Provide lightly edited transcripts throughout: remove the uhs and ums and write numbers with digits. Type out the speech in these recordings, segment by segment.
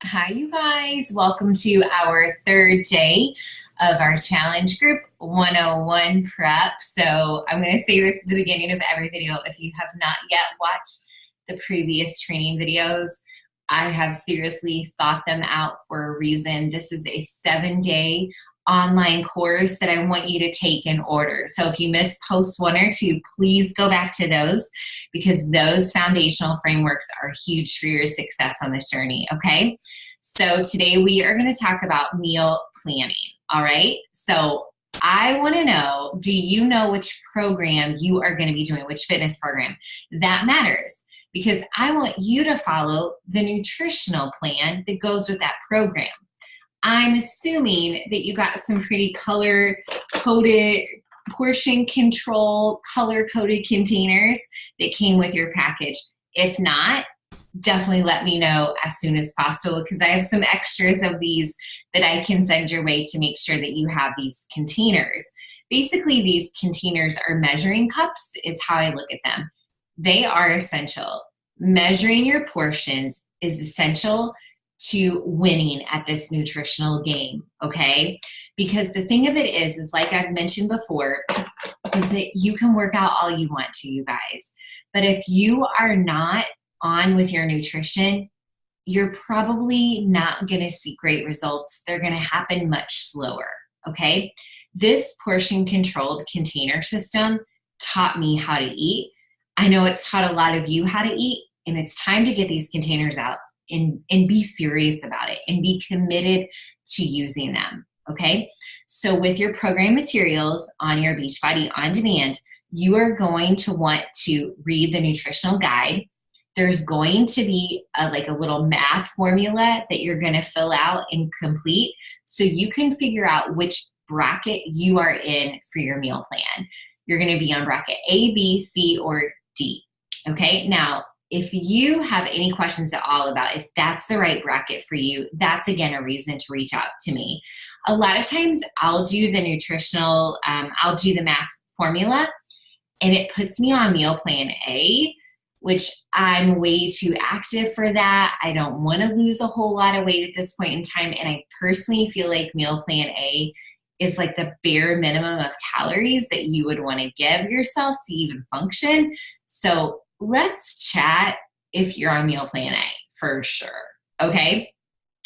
Hi, you guys. Welcome to our third day of our challenge group 101 prep. So I'm going to say this at the beginning of every video. If you have not yet watched the previous training videos, I have seriously thought them out for a reason. This is a 7-day online course that I want you to take in order. So if you missed posts 1 or 2, please go back to those because those foundational frameworks are huge for your success on this journey, okay? So today we are going to talk about meal planning, all right? So I want to know, do you know which program you are going to be doing, which fitness program? That matters because I want you to follow the nutritional plan that goes with that program. I'm assuming that you got some pretty color-coded, portion control, color-coded containers that came with your package. If not, definitely let me know as soon as possible because I have some extras of these that I can send your way to make sure that you have these containers. Basically, these containers are measuring cups is how I look at them. They are essential. Measuring your portions is essential to winning at this nutritional game, okay? Because the thing of it is like I've mentioned before, is that you can work out all you want to, you guys. But if you are not on with your nutrition, you're probably not gonna see great results. They're gonna happen much slower, okay? This portion controlled container system taught me how to eat. I know it's taught a lot of you how to eat, and it's time to get these containers out and be serious about it and be committed to using them, okay? So with your program materials on your Beachbody On Demand, you are going to want to read the nutritional guide. There's going to be a little math formula that you're going to fill out and complete so you can figure out which bracket you are in for your meal plan. You're going to be on bracket A, B, C, or D, okay? Now, if you have any questions at all about if that's the right bracket for you, that's again a reason to reach out to me. A lot of times I'll do the nutritional, I'll do the math formula and it puts me on meal plan A, which I'm way too active for that. I don't want to lose a whole lot of weight at this point in time. And I personally feel like meal plan A is like the bare minimum of calories that you would want to give yourself to even function. So let's chat if you're on meal plan A for sure, okay?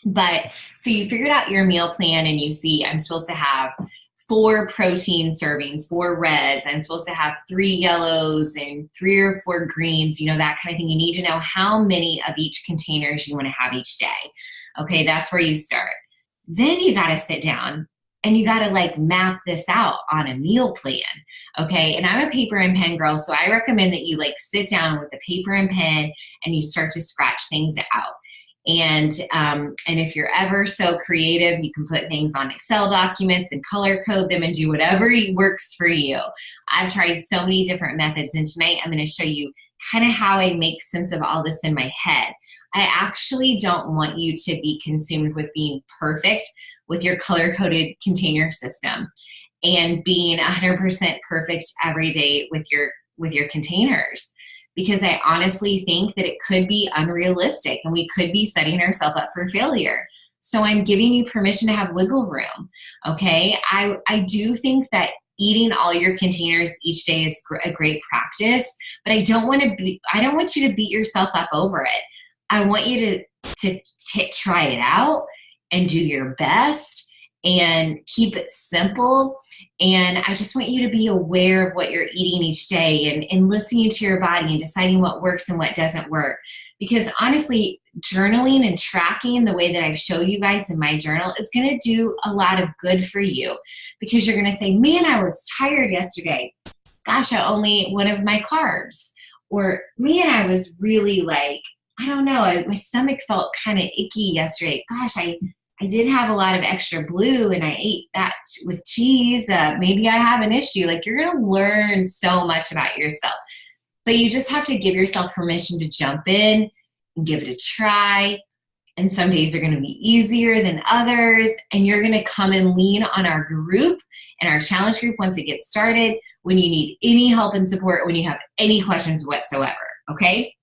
But so you figured out your meal plan and you see I'm supposed to have 4 protein servings, 4 reds. I'm supposed to have 3 yellows and 3 or 4 greens, you know, that kind of thing. You need to know how many of each containers you want to have each day. Okay, that's where you start. Then you got to sit down and you got to map this out on a meal plan. Okay, and I'm a paper and pen girl, so I recommend that you sit down with the paper and pen and you start to scratch things out. And if you're ever so creative, you can put things on Excel documents and color code them and do whatever works for you. I've tried so many different methods, and tonight I'm going to show you kind of how I make sense of all this in my head. I actually don't want you to be consumed with being perfect with your color-coded container system and being 100% perfect every day with your containers. Because I honestly think that it could be unrealistic and we could be setting ourselves up for failure. So I'm giving you permission to have wiggle room, okay? I do think that eating all your containers each day is a great practice, but I don't want you to beat yourself up over it. I want you to try it out and do your best and keep it simple. And I just want you to be aware of what you're eating each day and listening to your body and deciding what works and what doesn't work. Because honestly, journaling and tracking the way that I've showed you guys in my journal is going to do a lot of good for you. Because you're going to say, man, I was tired yesterday. Gosh, I only ate one of my carbs. Or, man, I was really I don't know, my stomach felt kind of icky yesterday. Gosh, I did have a lot of extra blue and I ate that with cheese. Maybe I have an issue. You're going to learn so much about yourself. But you just have to give yourself permission to jump in and give it a try. And some days are going to be easier than others. And you're going to come and lean on our group and our challenge group once it gets started when you need any help and support, when you have any questions whatsoever. Okay?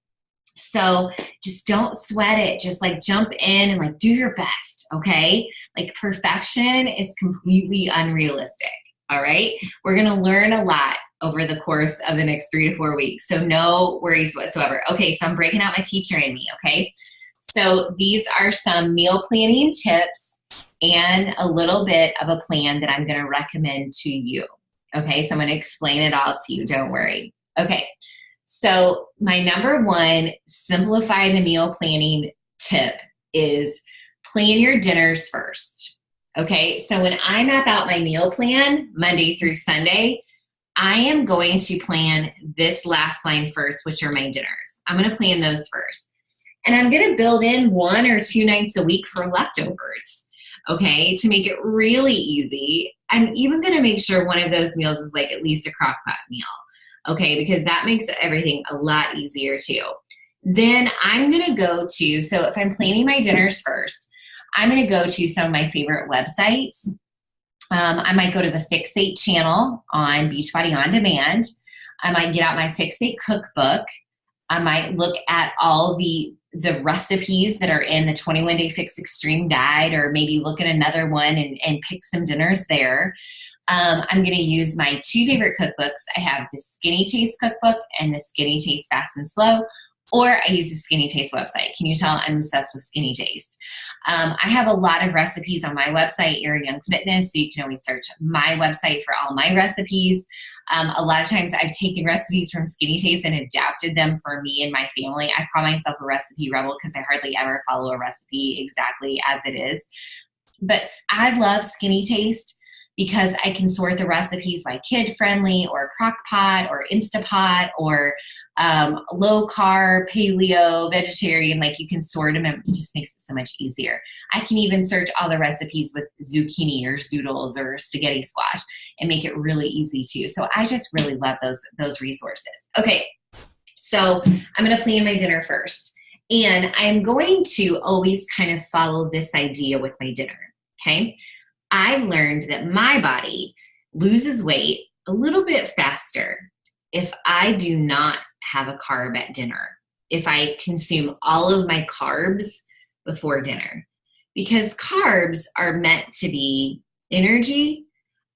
So just don't sweat it. Just like jump in and like do your best, okay? Like perfection is completely unrealistic, all right? We're gonna learn a lot over the course of the next 3 to 4 weeks. So no worries whatsoever. Okay, so I'm breaking out my teacher in me, okay? So these are some meal planning tips and a little bit of a plan that I'm gonna recommend to you. Okay, so I'm gonna explain it all to you, don't worry. Okay, so my number one simplify the meal planning tip is plan your dinners first. Okay, so when I map out my meal plan Monday through Sunday, I am going to plan this last line first, which are my dinners. I'm going to plan those first. And I'm going to build in 1 or 2 nights a week for leftovers, okay, to make it really easy. I'm even going to make sure one of those meals is like at least a crock pot meal, okay, because that makes everything a lot easier too. Then I'm going to go to, so if I'm planning my dinners first, I'm going to go to some of my favorite websites. I might go to the Fixate channel on Beachbody On Demand. I might get out my Fixate cookbook. I might look at all the recipes that are in the 21 Day Fix Extreme Guide, or maybe look at another one and pick some dinners there. I'm going to use my 2 favorite cookbooks. I have the Skinny Taste cookbook and the Skinny Taste Fast and Slow, or I use the Skinny Taste website. Can you tell I'm obsessed with Skinny Taste? I have a lot of recipes on my website, Erin Young Fitness, so you can always search my website for all my recipes. A lot of times I've taken recipes from Skinny Taste and adapted them for me and my family. I call myself a recipe rebel because I hardly ever follow a recipe exactly as it is. But I love Skinny Taste because I can sort the recipes by kid-friendly or crock pot or Instapot or low carb, paleo, vegetarian. Like, you can sort them and it just makes it so much easier. I can even search all the recipes with zucchini or zoodles or spaghetti squash and make it really easy too. So I just really love those resources. Okay, so I'm going to plan my dinner first. And I'm going to always kind of follow this idea with my dinner, okay? I've learned that my body loses weight a little bit faster if I do not have a carb at dinner, if I consume all of my carbs before dinner. Because carbs are meant to be energy.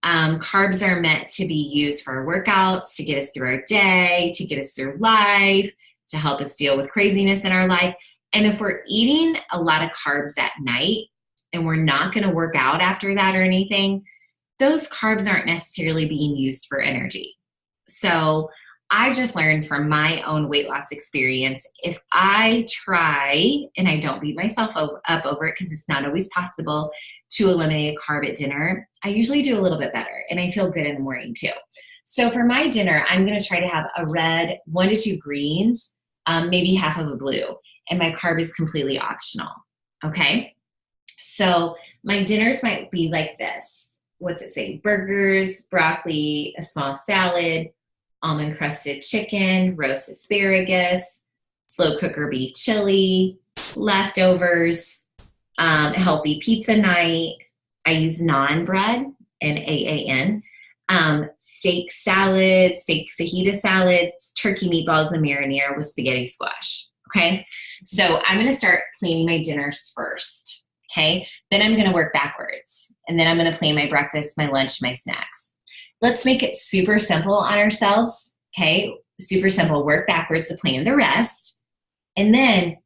Carbs are meant to be used for our workouts, to get us through our day, to get us through life, to help us deal with craziness in our life. And if we're eating a lot of carbs at night and we're not going to work out after that or anything, those carbs aren't necessarily being used for energy. So I just learned from my own weight loss experience, if I try, and I don't beat myself up over it because it's not always possible to eliminate a carb at dinner, I usually do a little bit better and I feel good in the morning too. So for my dinner, I'm going to try to have a red, 1 to 2 greens, maybe half of a blue, and my carb is completely optional, okay? So my dinners might be like this. What's it say? Burgers, broccoli, a small salad, almond crusted chicken, roast asparagus, slow cooker beef chili, leftovers, healthy pizza night. I use naan bread, Naan, steak salad, steak fajita salads, turkey meatballs and marinara with spaghetti squash. Okay, so I'm going to start planning my dinners first. Okay, then I'm going to work backwards, and then I'm going to plan my breakfast, my lunch, my snacks. Let's make it super simple on ourselves, okay? Super simple. Work backwards to plan the rest. And then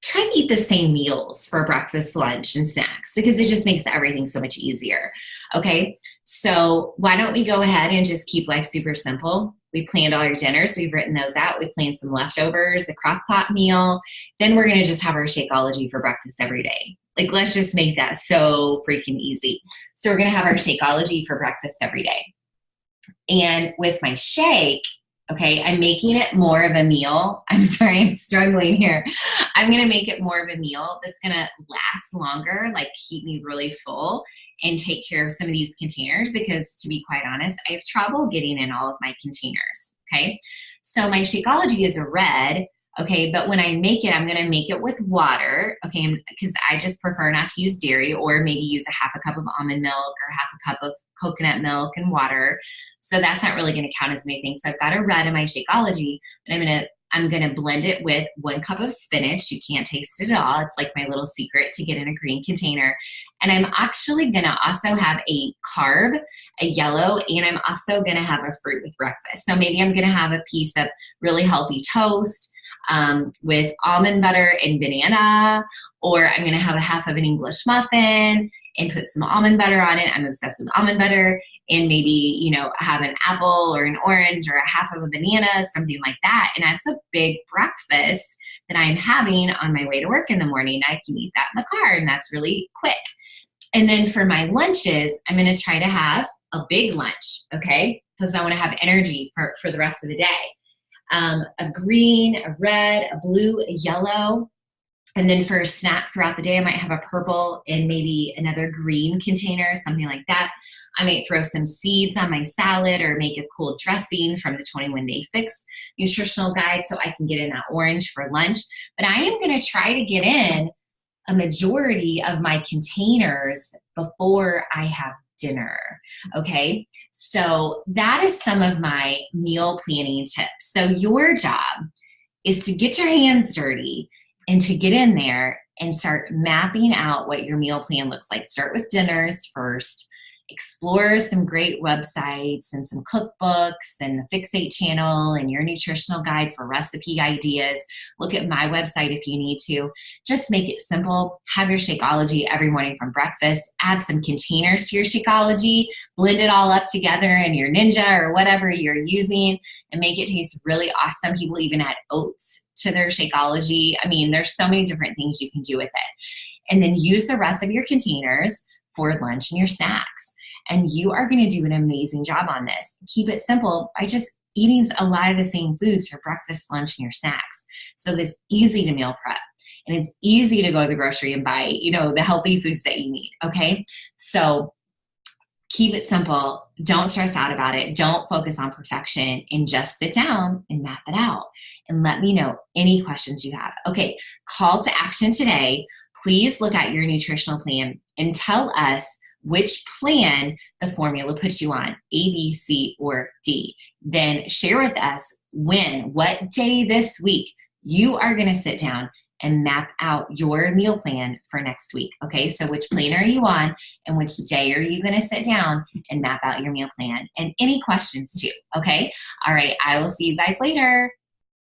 try to eat the same meals for breakfast, lunch, and snacks because it just makes everything so much easier, okay? So why don't we go ahead and just keep life super simple? We planned all our dinners. We've written those out. We planned some leftovers, a crock pot meal. Then we're going to just have our Shakeology for breakfast every day. Like, let's just make that so freaking easy. So we're going to have our Shakeology for breakfast every day. And with my shake, okay, I'm making it more of a meal. I'm sorry, I'm struggling here. I'm going to make it more of a meal that's going to last longer, like keep me really full and take care of some of these containers because, to be quite honest, I have trouble getting in all of my containers, okay? So my Shakeology is a red, okay, but when I make it, I'm going to make it with water, okay, because I just prefer not to use dairy, or maybe use a half a cup of almond milk or half a cup of coconut milk and water. So that's not really going to count as anything. So I've got a red in my Shakeology, and I'm going to I'm going to blend it with 1 cup of spinach. You can't taste it at all. It's like my little secret to get in a green container. And I'm actually going to also have a carb, a yellow, and I'm also going to have a fruit with breakfast. So maybe I'm going to have a piece of really healthy toast with almond butter and banana, or I'm going to have a half of an English muffin and put some almond butter on it. I'm obsessed with almond butter. And maybe, you know, have an apple or an orange or a half of a banana, something like that. And that's a big breakfast that I'm having on my way to work in the morning. I can eat that in the car, and that's really quick. And then for my lunches, I'm going to try to have a big lunch, okay? Because I want to have energy for the rest of the day. A green, a red, a blue, a yellow. And then for a snack throughout the day, I might have a purple and maybe another green container, something like that. I might throw some seeds on my salad or make a cool dressing from the 21 Day Fix nutritional guide so I can get in that orange for lunch. But I am going to try to get in a majority of my containers before I have dinner. Okay, so that is some of my meal planning tips. So your job is to get your hands dirty and to get in there and start mapping out what your meal plan looks like. Start with dinners first. Explore some great websites and some cookbooks and the Fixate channel and your nutritional guide for recipe ideas. Look at my website if you need to. Just make it simple. Have your Shakeology every morning from breakfast. Add some containers to your Shakeology. Blend it all up together in your Ninja or whatever you're using and make it taste really awesome. People even add oats to their Shakeology. I mean, there's so many different things you can do with it. And then use the rest of your containers for lunch and your snacks. And you are going to do an amazing job on this. Keep it simple by just eating a lot of the same foods for breakfast, lunch, and your snacks. So it's easy to meal prep. And it's easy to go to the grocery and buy, you know, the healthy foods that you need, okay? So keep it simple. Don't stress out about it. Don't focus on perfection, and just sit down and map it out. And let me know any questions you have. Okay, call to action today. Please look at your nutritional plan and tell us which plan the formula puts you on, A, B, C, or D. Then share with us what day this week you are going to sit down and map out your meal plan for next week. Okay, so which plan are you on and which day are you going to sit down and map out your meal plan? And any questions too, okay? All right, I will see you guys later.